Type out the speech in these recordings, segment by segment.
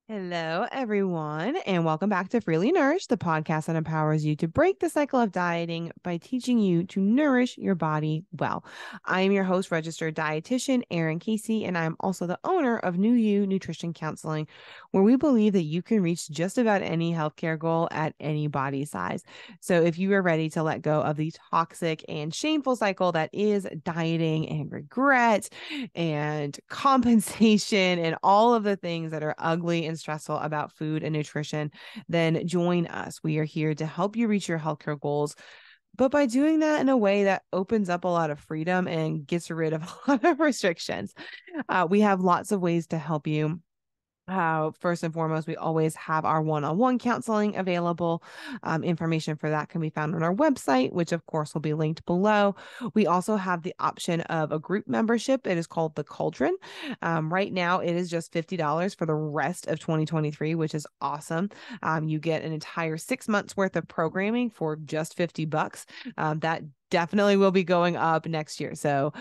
Hello, everyone, and welcome back to Freely Nourished, the podcast that empowers you to break the cycle of dieting by teaching you to nourish your body well. I am your host, registered dietitian Erin Casey, and I'm also the owner of New You Nutrition Counseling, where we believe that you can reach just about any healthcare goal at any body size. So if you are ready to let go of the toxic and shameful cycle that is dieting and regret and compensation and all of the things that are ugly and stressful about food and nutrition, then join us. We are here to help you reach your healthcare goals, but by doing that in a way that opens up a lot of freedom and gets rid of a lot of restrictions. We have lots of ways to help you. First and foremost, we always have our one-on-one counseling available. Information for that can be found on our website, which of course will be linked below. We also have the option of a group membership. It is called the Cauldron. Right now, it is just $50 for the rest of 2023, which is awesome. You get an entire 6 months worth of programming for just $50. That definitely will be going up next year. So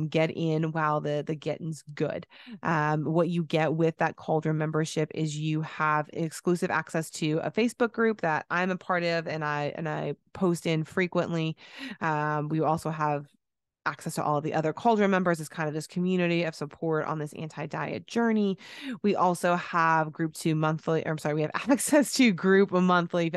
get in while the getting's good. What you get with that Cauldron membership is you have exclusive access to a Facebook group that I'm a part of, and I post in frequently. We also have access to all of the other Cauldron members as kind of this community of support on this anti-diet journey. We also have we have access to group monthly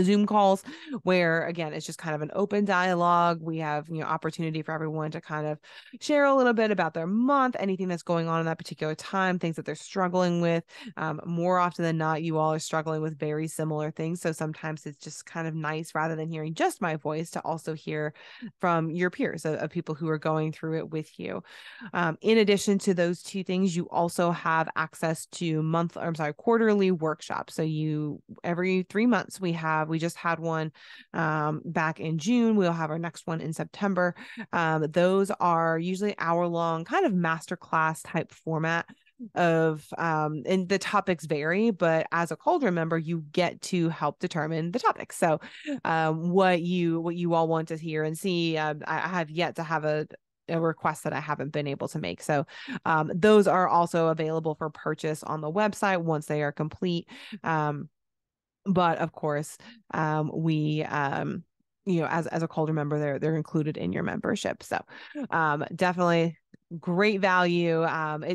Zoom calls where, again, it's just kind of an open dialogue. We have, opportunity for everyone to kind of share a little bit about their month, anything that's going on in that particular time, things that they're struggling with. More often than not, you all are struggling with very similar things. So sometimes it's just kind of nice, rather than hearing just my voice, to also hear from your peers of people who are going through it with you. In addition to those two things, you also have access to quarterly workshops. So every 3 months we just had one back in June. We'll have our next one in September. Those are usually hour-long, kind of masterclass type format and the topics vary, but as a Cauldron member, you get to help determine the topics. So what you all want to hear and see, I have yet to have a request that I haven't been able to make. So those are also available for purchase on the website once they are complete. But of course, we as a Cauldron member, they're included in your membership. So definitely great value.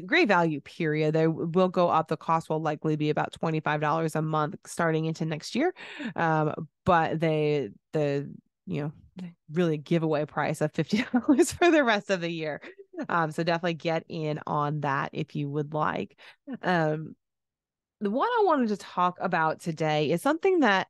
Great value, period. They will go up. The cost will likely be about $25 a month starting into next year. But really giveaway price of $50 for the rest of the year. So definitely get in on that if you would like. The one I wanted to talk about today is something that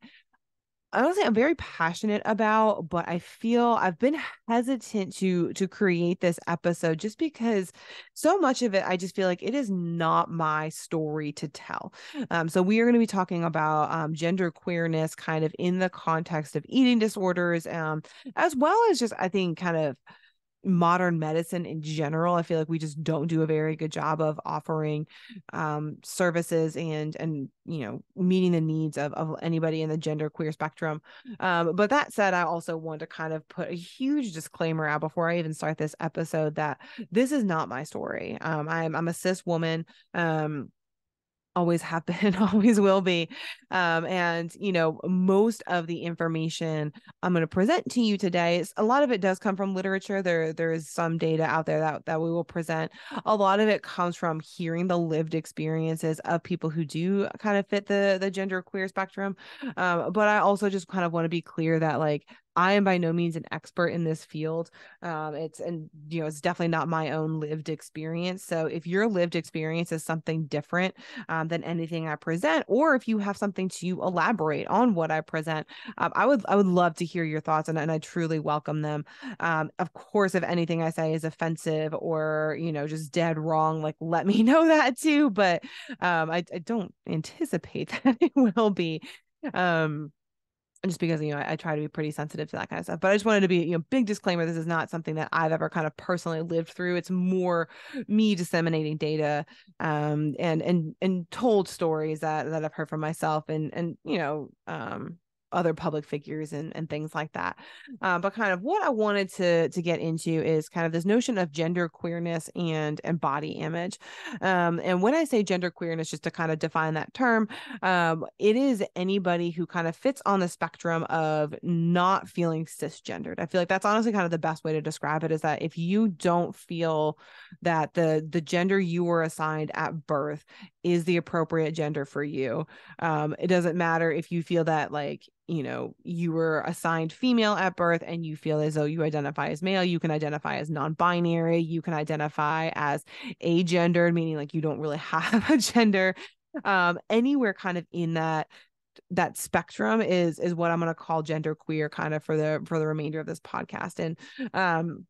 honestly I'm very passionate about, but I feel I've been hesitant to create this episode just because so much of it, I just feel like it is not my story to tell. So we are going to be talking about gender queerness kind of in the context of eating disorders, as well as just, I think, kind of modern medicine in general. I feel like we just don't do a very good job of offering services and meeting the needs of anybody in the gender queer spectrum. But that said, I also want to kind of put a huge disclaimer out before I even start this episode that this is not my story. I'm a cis woman. Always have been, always will be. And, most of the information I'm going to present to you today, a lot of it does come from literature. There is some data out there that we will present. A lot of it comes from hearing the lived experiences of people who do kind of fit the gender queer spectrum. But I also just kind of want to be clear that, like, I am by no means an expert in this field. It's definitely not my own lived experience. So if your lived experience is something different than anything I present, or if you have something to elaborate on what I present, I would love to hear your thoughts, and I truly welcome them. Of course, if anything I say is offensive or just dead wrong, like, let me know that too. But I don't anticipate that it will be. Just because, I try to be pretty sensitive to that kind of stuff. But I just wanted to be, big disclaimer. This is not something that I've ever kind of personally lived through. It's more me disseminating data, and told stories that I've heard from myself, and other public figures and things like that. But kind of what I wanted to get into is kind of this notion of gender queerness and body image. And when I say gender queerness, just to kind of define that term, it is anybody who kind of fits on the spectrum of not feeling cisgendered. I feel like that's honestly kind of the best way to describe it, is that if you don't feel that the gender you were assigned at birth is the appropriate gender for you, it doesn't matter if you feel that, like, you know, you were assigned female at birth and you feel as though you identify as male, you can identify as non-binary, you can identify as agendered, meaning like you don't really have a gender. Anywhere kind of in that spectrum is what I'm going to call gender queer, kind of for the remainder of this podcast. And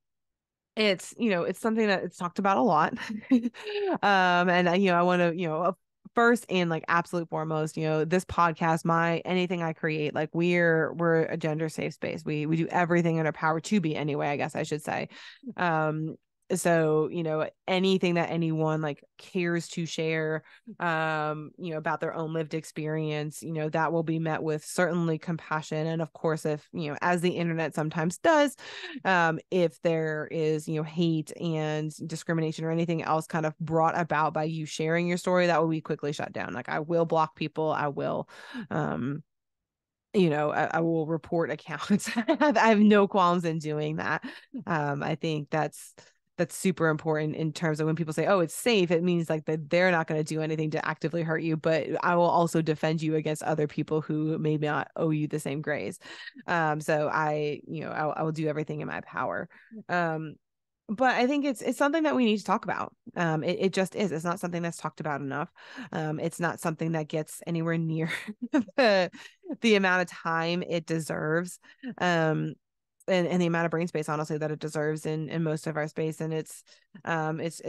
it's, you know, it's something that it's talked about a lot. And you know, I want to, you know, first and like absolute foremost, you know, this podcast, anything I create, like we're a gender safe space. We do everything in our power to be, anyway, I guess I should say. So, you know, anything that anyone like cares to share, you know, about their own lived experience, you know, that will be met with certainly compassion. And of course, if, you know, as the internet sometimes does, if there is, you know, hate and discrimination or anything else kind of brought about by you sharing your story, that will be quickly shut down. Like, I will block people. I will, you know, I will report accounts. I have no qualms in doing that. I think that's super important in terms of when people say, oh, it's safe, it means like that they're not going to do anything to actively hurt you, but I will also defend you against other people who may not owe you the same grace. So you know, I will do everything in my power. But I think it's something that we need to talk about. It just is. It's not something that's talked about enough. It's not something that gets anywhere near the amount of time it deserves. And the amount of brain space, honestly, that it deserves in most of our space. And it's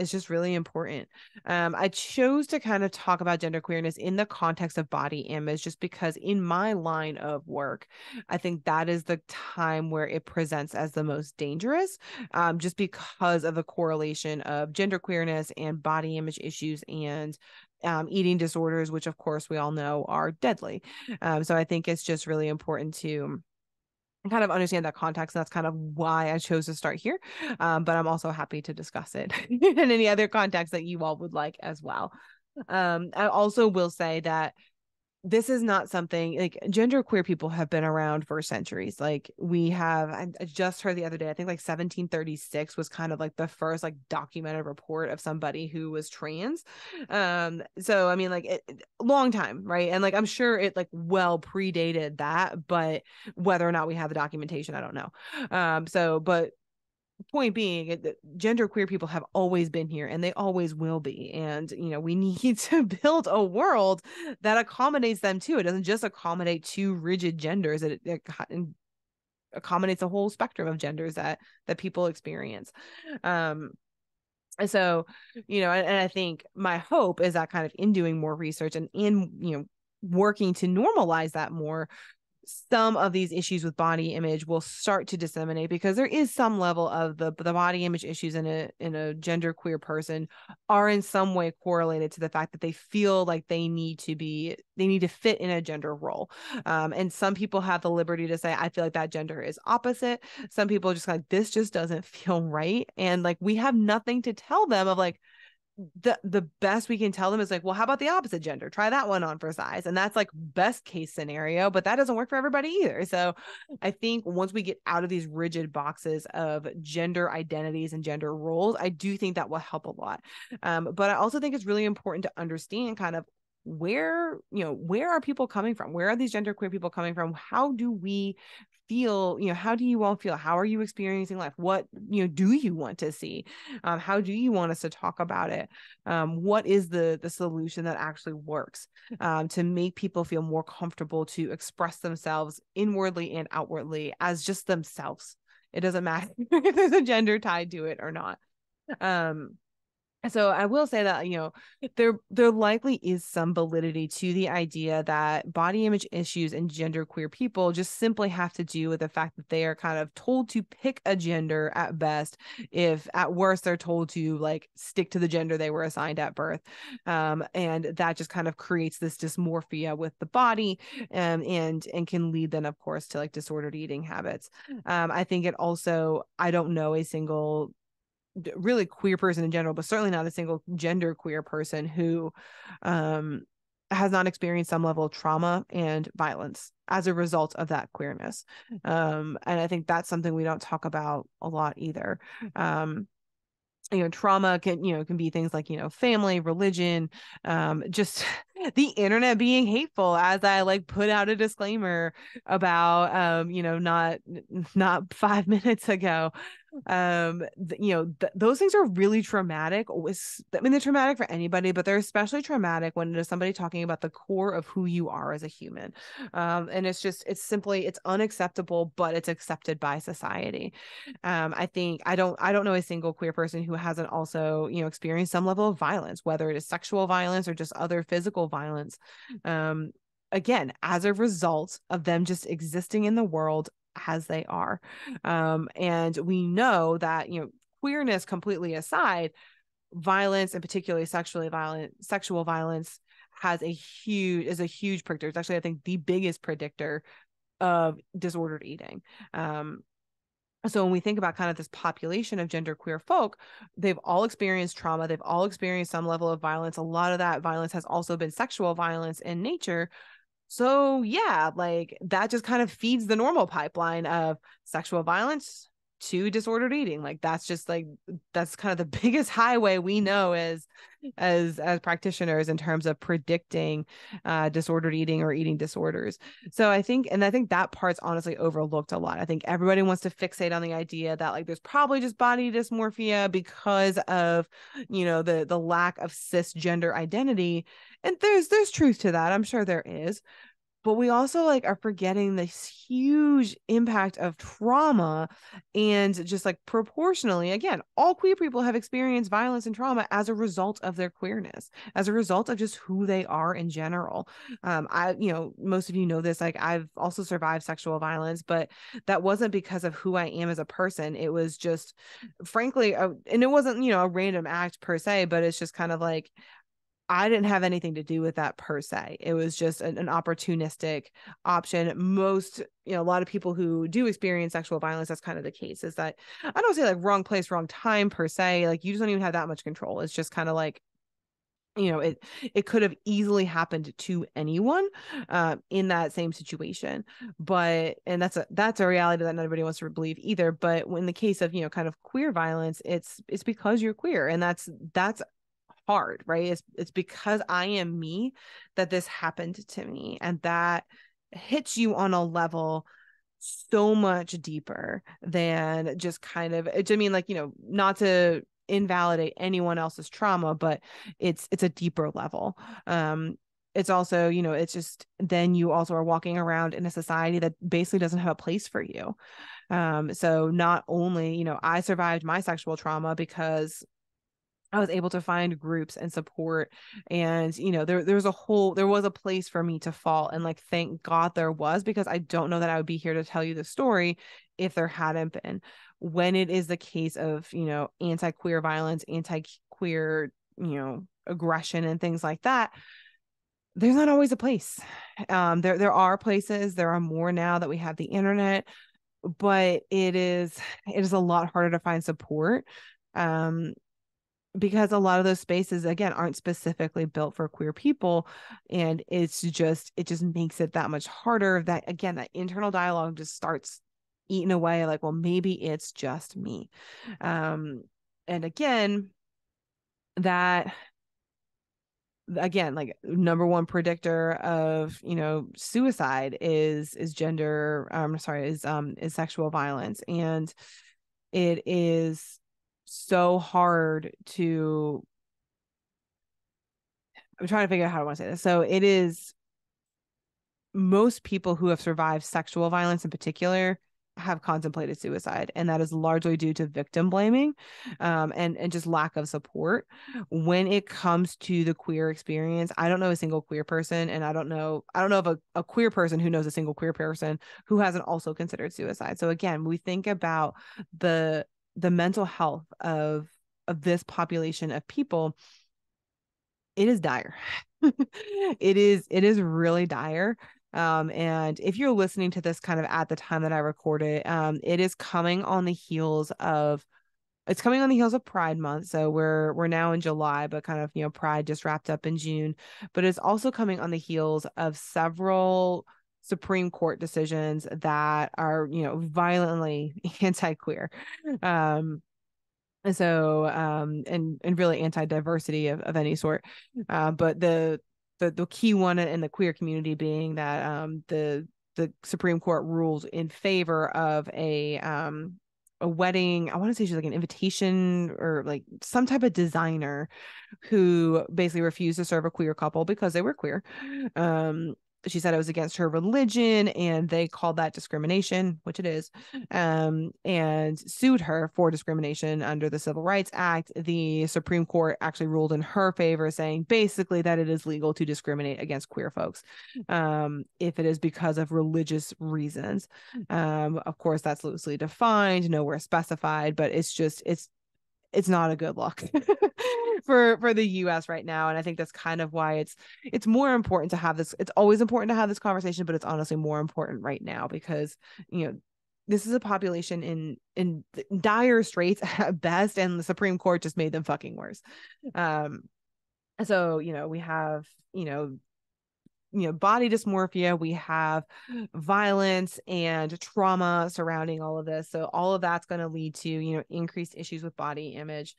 just really important. I chose to kind of talk about gender queerness in the context of body image, just because in my line of work, I think that is the time where it presents as the most dangerous, just because of the correlation of gender queerness and body image issues and eating disorders, which of course we all know are deadly. So I think it's just really important to kind of understand that context. And that's kind of why I chose to start here. But I'm also happy to discuss it in any other context that you all would like as well. I also will say that this is not something like gender queer people have been around for centuries. Like I just heard the other day, I think like 1736 was kind of like the first like documented report of somebody who was trans. So I mean, like long time, right? And like I'm sure it like well predated that, but whether or not we have the documentation, I don't know. But point being, gender queer people have always been here and they always will be. And, you know, we need to build a world that accommodates them too. It doesn't just accommodate two rigid genders. It accommodates a whole spectrum of genders that people experience. So, you know, and I think my hope is that kind of in doing more research and in, you know, working to normalize that more, some of these issues with body image will start to disseminate, because there is some level of the body image issues in a gender queer person are in some way correlated to the fact that they feel like they need to fit in a gender role. And some people have the liberty to say, I feel like that gender is opposite. Some people are just like, this just doesn't feel right. And like, we have nothing to tell them of like, the best we can tell them is like, well, how about the opposite gender? Try that one on for size. And that's like best case scenario, but that doesn't work for everybody either. So I think once we get out of these rigid boxes of gender identities and gender roles, I do think that will help a lot. But I also think it's really important to understand kind of where are people coming from? Where are these genderqueer people coming from? How do we feel? How do you all feel? How are you experiencing life? What, do you want to see? How do you want us to talk about it? What is the solution that actually works to make people feel more comfortable to express themselves inwardly and outwardly as just themselves? It doesn't matter if there's a gender tied to it or not. So I will say that, there likely is some validity to the idea that body image issues and genderqueer people just simply have to do with the fact that they are kind of told to pick a gender at best. If at worst, they're told to like stick to the gender they were assigned at birth. And that just kind of creates this dysmorphia with the body, and can lead then, of course, to like disordered eating habits. I think it also, I don't know a single really queer person in general, but certainly not a single gender queer person who has not experienced some level of trauma and violence as a result of that queerness. And I think that's something we don't talk about a lot either. Trauma can be things like, family, religion, just the internet being hateful, as I like put out a disclaimer about, not 5 minutes ago. Those things are really traumatic. I mean, they're traumatic for anybody, but they're especially traumatic when it is somebody talking about the core of who you are as a human. And it's unacceptable, but it's accepted by society. I think I don't know a single queer person who hasn't also, experienced some level of violence, whether it is sexual violence or just other physical violence. Again, as a result of them just existing in the world as they are. And we know that, queerness completely aside, violence, and particularly sexual violence, is a huge predictor. It's actually, I think, the biggest predictor of disordered eating. So when we think about kind of this population of genderqueer folk, they've all experienced trauma. They've all experienced some level of violence. A lot of that violence has also been sexual violence in nature. So yeah, like that just kind of feeds the normal pipeline of sexual violence to disordered eating. Like that's kind of the biggest highway we know as practitioners in terms of predicting disordered eating or eating disorders. So I think that part's honestly overlooked a lot. I think everybody wants to fixate on the idea that like there's probably just body dysmorphia because of, the lack of cisgender identity. And there's truth to that. I'm sure there is. But we also like are forgetting this huge impact of trauma, and just like proportionally, again, all queer people have experienced violence and trauma as a result of their queerness, as a result of just who they are in general. Most of you know this, like I've also survived sexual violence, but that wasn't because of who I am as a person. It was just, frankly, and it wasn't, a random act per se, but it's just kind of like, I didn't have anything to do with that per se. It was just an opportunistic option. A lot of people who do experience sexual violence, that's kind of the case, is that I don't say like wrong place, wrong time per se. Like you just don't even have that much control. It's just kind of like, it could have easily happened to anyone in that same situation. And that's a reality that not everybody wants to believe either. But in the case of, kind of queer violence, it's because you're queer, and that's hard, right? It's because I am me that this happened to me, and that hits you on a level so much deeper than just kind of, I mean, like, not to invalidate anyone else's trauma, but it's a deeper level. It's also, it's just, then you also are walking around in a society that basically doesn't have a place for you. So not only, I survived my sexual trauma because I was able to find groups and support, and there was a place for me to fall, and like thank God there was, because I don't know that I would be here to tell you the story if there hadn't been. When it is the case of anti-queer violence, anti-queer aggression and things like that, there's not always a place. There are places, there are more now that we have the internet, but it is a lot harder to find support. Because a lot of those spaces, again, aren't specifically built for queer people. And it just makes it that much harder. That, again, that internal dialogue just starts eating away, like, well, maybe it's just me. And again, like number one predictor of suicide is sexual violence. And it is so hard to, I'm trying to figure out how I want to say this. So it is, most people who have survived sexual violence in particular have contemplated suicide, and that is largely due to victim blaming, and just lack of support. When it comes to the queer experience, I don't know a single queer person, and I don't know of a queer person who knows a single queer person who hasn't also considered suicide. So again, we think about the mental health of this population of people. It is dire. It is really dire. And if you're listening to this kind of at the time that I record it, it is coming on the heels of Pride Month. So we're now in July, but kind of, Pride just wrapped up in June. But it's also coming on the heels of several Supreme Court decisions that are, violently anti-queer. And really anti-diversity of any sort. But the key one in the queer community being that the Supreme Court rules in favor of a wedding. I want to say she's like an invitation or like some type of designer who basically refused to serve a queer couple because they were queer. She said it was against her religion, and they called that discrimination, which it is, and sued her for discrimination under the Civil Rights Act. The Supreme Court actually ruled in her favor, saying basically that it is legal to discriminate against queer folks if it is because of religious reasons. Of course, that's loosely defined, nowhere specified, but it's not a good look for the US right now. And I think that's kind of why it's more important to have this. It's always important to have this conversation, but it's honestly more important right now because, this is a population in dire straits at best, and the Supreme Court just made them fucking worse. So, we have, body dysmorphia, we have violence and trauma surrounding all of this. So all of that's going to lead to, increased issues with body image.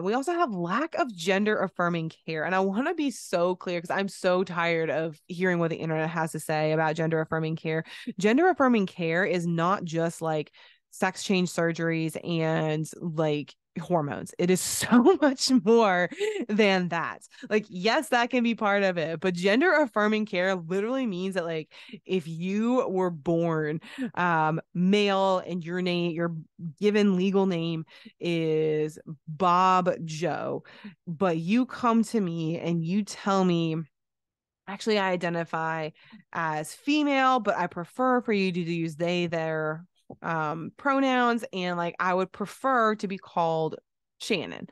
We also have lack of gender affirming care. And I want to be so clear because I'm so tired of hearing what the internet has to say about gender affirming care. Gender affirming care is not just like sex change surgeries and like hormones. It is so much more than that. Like, yes, that can be part of it, but gender affirming care literally means that, like, if you were born male and your given legal name is Bob Joe, but you come to me and you tell me, actually, I identify as female, but I prefer for you to use they, their pronouns, and like I would prefer to be called Shannon.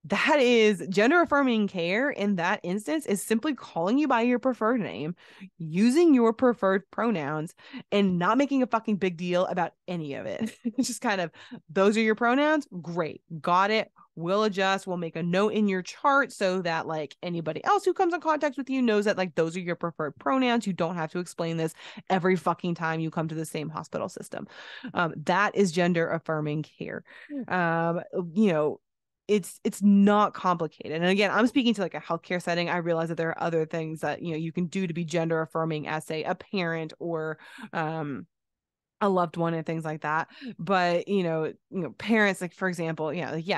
That is gender affirming care. In that instance, is simply calling you by your preferred name, using your preferred pronouns, and not making a fucking big deal about any of it. It's just kind of, those are your pronouns. Great. Got it. We'll adjust. We'll make a note in your chart so that like anybody else who comes in contact with you knows that like those are your preferred pronouns. You don't have to explain this every fucking time you come to the same hospital system. That is gender affirming care. It's not complicated. And again, I'm speaking to like a healthcare setting. I realize that there are other things that, you can do to be gender affirming as, say, a parent or a loved one and things like that. But, parents, like, for example,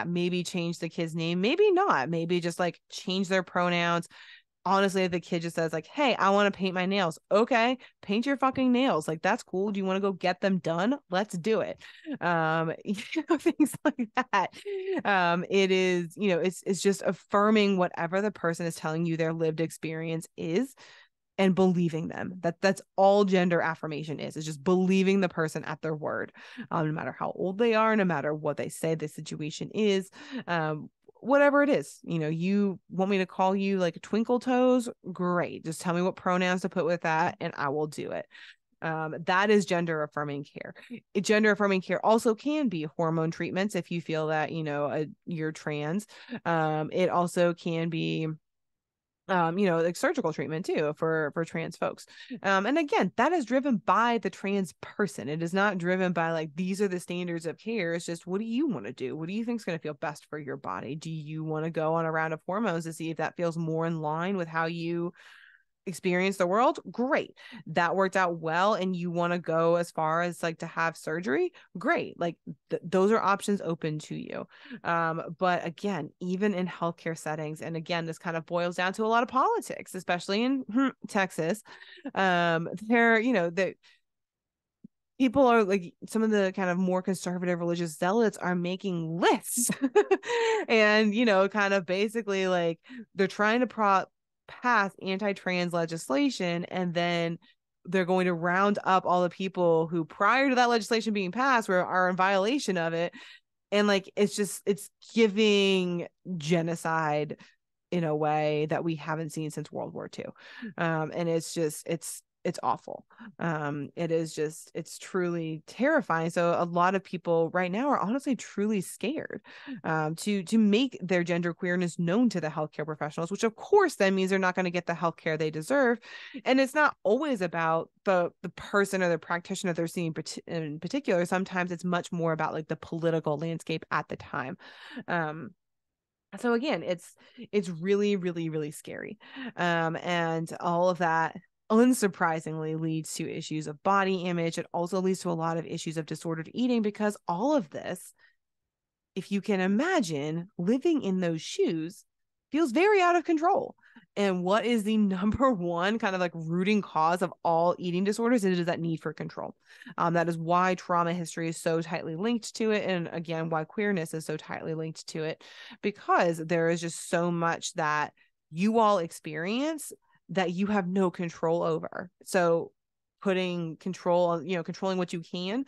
maybe change the kid's name, maybe not, maybe just like change their pronouns. Honestly, if the kid just says like, hey, I want to paint my nails. Okay, paint your fucking nails. Like, that's cool. Do you want to go get them done? Let's do it. Things like that. It is, it's just affirming whatever the person is telling you their lived experience is and believing them. That's all gender affirmation is. It's just believing the person at their word, no matter how old they are, no matter what they say the situation is. Whatever it is, you want me to call you like Twinkle Toes? Great. Just tell me what pronouns to put with that and I will do it. That is gender affirming care. Gender affirming care also can be hormone treatments if you feel that, you're trans. It also can be like surgical treatment too for trans folks. And again, that is driven by the trans person. It is not driven by like, these are the standards of care. It's just, what do you want to do? What do you think is going to feel best for your body? Do you want to go on a round of hormones to see if that feels more in line with how you experience the world? Great. That worked out well and you want to go as far as like to have surgery? Great. Like those are options open to you. But again, even in healthcare settings, and again, this kind of boils down to a lot of politics, especially in Texas. people are like, some of the kind of more conservative religious zealots are making lists and, kind of basically like they're trying to pass anti-trans legislation, and then they're going to round up all the people who prior to that legislation being passed are in violation of it. And like, it's giving genocide in a way that we haven't seen since World War II. And it's awful. It's truly terrifying. So a lot of people right now are honestly truly scared to make their gender queerness known to the healthcare professionals, which of course then means they're not going to get the healthcare they deserve. And it's not always about the person or the practitioner they're seeing in particular. Sometimes it's much more about like the political landscape at the time. So again, it's really, really, really scary. And all of that unsurprisingly leads to issues of body image. It also leads to a lot of issues of disordered eating, because all of this, if you can imagine living in those shoes, feels very out of control. And what is the number one kind of like rooting cause of all eating disorders? It is that need for control. That is why trauma history is so tightly linked to it. And again, why queerness is so tightly linked to it, because there is just so much that you all experience that you have no control over. So putting control on, controlling what you can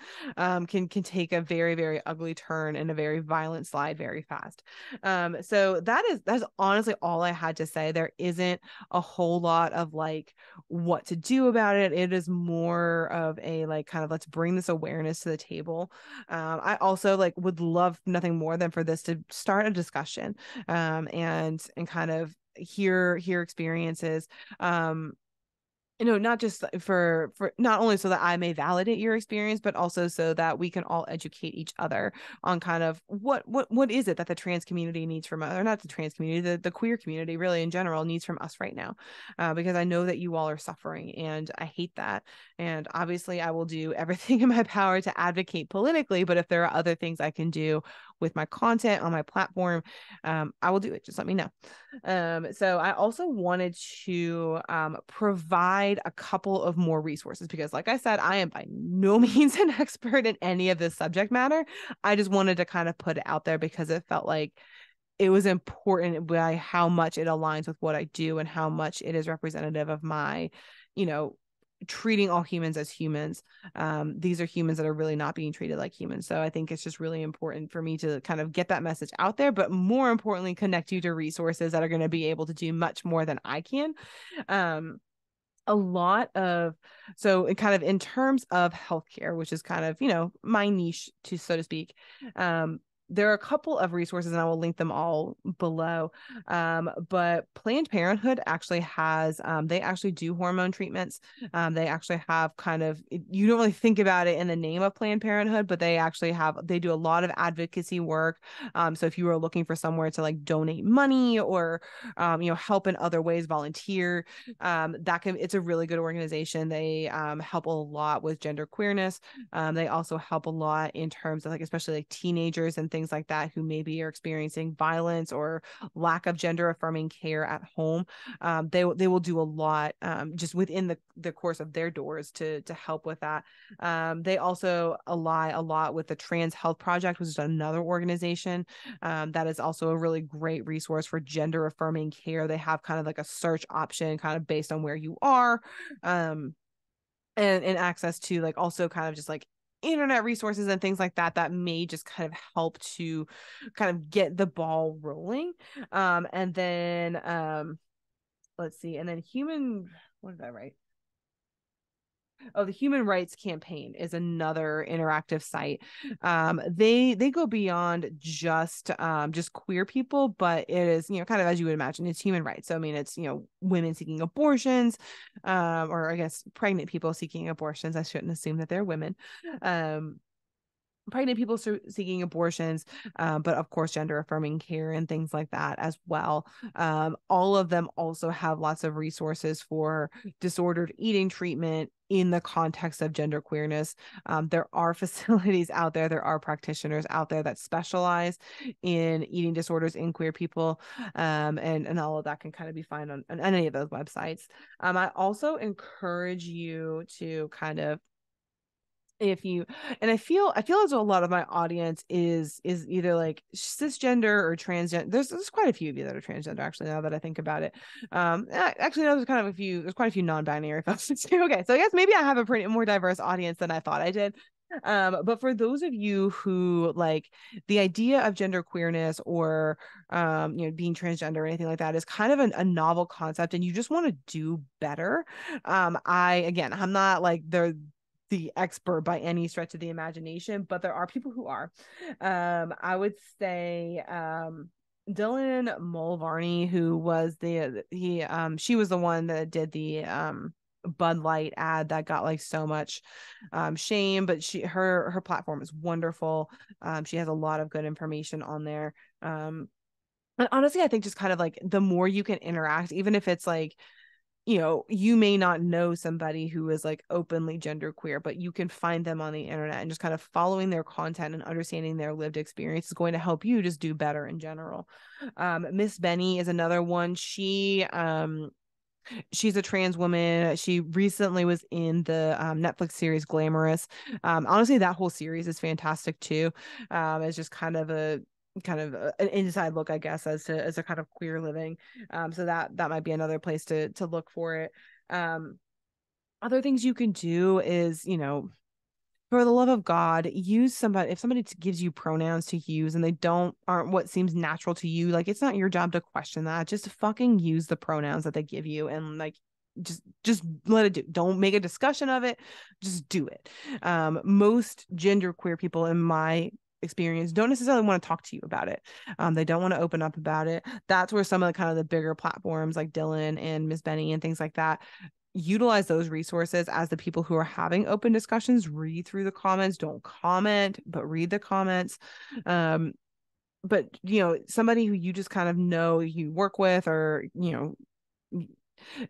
take a very, very ugly turn and a very violent slide very fast. So that's honestly all I had to say. There isn't a whole lot of like what to do about it. It is more of a like kind of let's bring this awareness to the table. I also like would love nothing more than for this to start a discussion, and kind of hear experiences, not just for not only so that I may validate your experience, but also so that we can all educate each other on kind of what is it that the trans community needs from us, or not the trans community, the queer community really in general needs from us right now. Because I know that you all are suffering, and I hate that. And obviously I will do everything in my power to advocate politically, but if there are other things I can do with my content on my platform, I will do it. Just let me know. So I also wanted to provide a couple of more resources, because like I said, I am by no means an expert in any of this subject matter. I just wanted to kind of put it out there because it felt like it was important by how much it aligns with what I do and how much it is representative of my, treating all humans as humans. These are humans that are really not being treated like humans. So I think it's just really important for me to kind of get that message out there, but more importantly, connect you to resources that are going to be able to do much more than I can. A lot of, so kind of in terms of healthcare, which is kind of, my niche, to so to speak, there are a couple of resources, and I will link them all below. But Planned Parenthood actually has, they actually do hormone treatments. They actually have kind of, you don't really think about it in the name of Planned Parenthood, but they do a lot of advocacy work. So if you are looking for somewhere to like donate money or, help in other ways, volunteer, it's a really good organization. They help a lot with gender queerness. They also help a lot in terms of like, especially like teenagers and things like that who maybe are experiencing violence or lack of gender affirming care at home. They will do a lot just within the course of their doors to help with that. They also ally a lot with the Trans Health Project, which is another organization that is also a really great resource for gender affirming care. They have kind of like a search option kind of based on where you are, and access to like also kind of just like internet resources and things like that may just kind of help to kind of get the ball rolling. And then let's see, and then what did I write? Oh, the Human Rights Campaign is another interactive site. They go beyond just queer people, but it is, kind of as you would imagine, it's human rights. So I mean, it's, women seeking abortions, or I guess pregnant people seeking abortions. I shouldn't assume that they're women. Pregnant people seeking abortions, but of course gender affirming care and things like that as well. All of them also have lots of resources for disordered eating treatment in the context of gender queerness. There are facilities out there are practitioners out there that specialize in eating disorders in queer people, and all of that can kind of be found on any of those websites. I also encourage you to kind of I feel as though a lot of my audience is either like cisgender or transgender. There's quite a few of you that are transgender, actually, now that I think about it. Actually, no, there's quite a few non-binary folks too. Okay, so I guess maybe I have a pretty more diverse audience than I thought I did. But for those of you who like the idea of gender queerness or being transgender or anything like that is kind of a novel concept, and you just want to do better. I'm not like the expert by any stretch of the imagination, but there are people who are. I would say Dylan Mulvarney, who was she was the one that did the Bud Light ad that got like so much shame, but her platform is wonderful. She has a lot of good information on there. And honestly, I think just kind of like the more you can interact, even if it's like, you may not know somebody who is like openly genderqueer, but you can find them on the internet, and just kind of following their content and understanding their lived experience is going to help you just do better in general. Miss Benny is another one. She's a trans woman. She recently was in the Netflix series Glamorous. Honestly, that whole series is fantastic too. It's just kind of an inside look, I guess, as a kind of queer living. So that might be another place to look for it. Other things you can do is, for the love of God, use somebody. If somebody gives you pronouns to use and they aren't what seems natural to you, like it's not your job to question that. Just fucking use the pronouns that they give you, and like just let it do. Don't make a discussion of it. Just do it. Most genderqueer people, in my experience, don't necessarily want to talk to you about it. They don't want to open up about it. That's where some of the kind of the bigger platforms like Dylan and Miss Benny and things like that utilize those resources as the people who are having open discussions. Read through the comments, don't comment, but read the comments. But somebody who you just kind of know you work with, or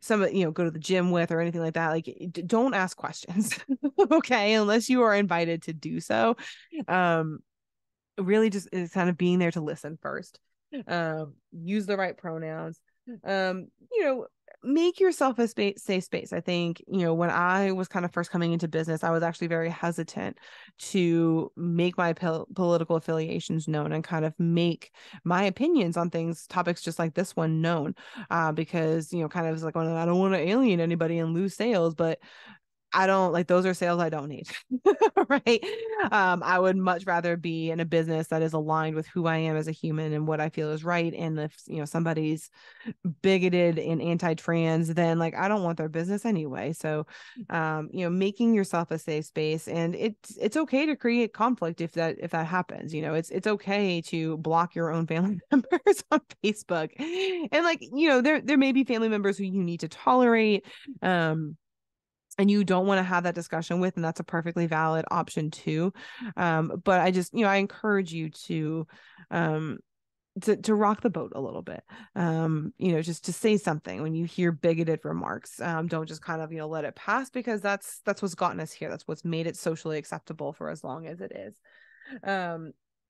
somebody go to the gym with or anything like that, like don't ask questions. Okay, unless you are invited to do so. Really just is kind of being there to listen first. Use the right pronouns. Make yourself a safe space. I think, when I was kind of first coming into business, I was actually very hesitant to make my political affiliations known and kind of make my opinions on topics just like this one known, because, kind of like, I don't want to alienate anybody and lose sales, but I don't like, those are sales I don't need. Right. I would much rather be in a business that is aligned with who I am as a human and what I feel is right. And if, somebody's bigoted and anti-trans, then like, I don't want their business anyway. So, making yourself a safe space, and it's okay to create conflict if that happens. It's okay to block your own family members on Facebook. And like, there may be family members who you need to tolerate. And you don't want to have that discussion with, and that's a perfectly valid option too. But I just, I encourage you um, to rock the boat a little bit. Just to say something when you hear bigoted remarks. Don't just kind of, let it pass, because that's what's gotten us here. That's what's made it socially acceptable for as long as it is.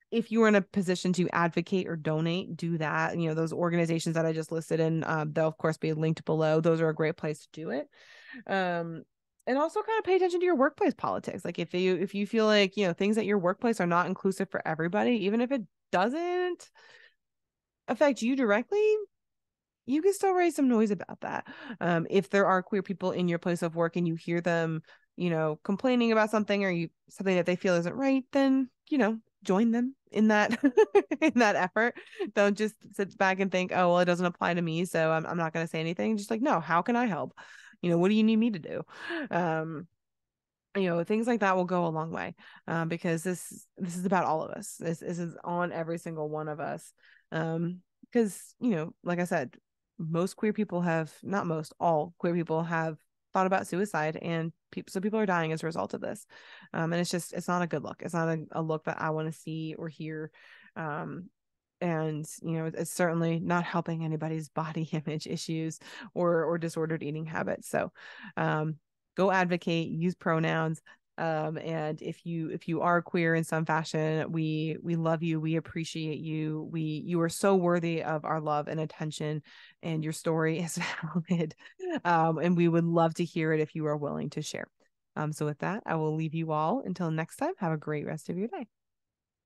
If you are in a position to advocate or donate, do that. Those organizations that I just listed, and they'll of course be linked below. Those are a great place to do it. And also kind of pay attention to your workplace politics. Like if you feel like, things at your workplace are not inclusive for everybody, even if it doesn't affect you directly, you can still raise some noise about that. If there are queer people in your place of work and you hear them, complaining about something, or something that they feel isn't right, then, join them in that in that effort. Don't just sit back and think, oh, well, it doesn't apply to me, so I'm not going to say anything. Just like, no, how can I help? What do you need me to do? Things like that will go a long way, because this is about all of us. This is on every single one of us. Because, like I said, all queer people have thought about suicide, and people are dying as a result of this. And it's not a good look. It's not a look that I want to see or hear. And it's certainly not helping anybody's body image issues or disordered eating habits. So go advocate, use pronouns. And if you are queer in some fashion, we love you, we appreciate you, you are so worthy of our love and attention, and your story is valid. And we would love to hear it if you are willing to share. So with that, I will leave you all until next time. Have a great rest of your day.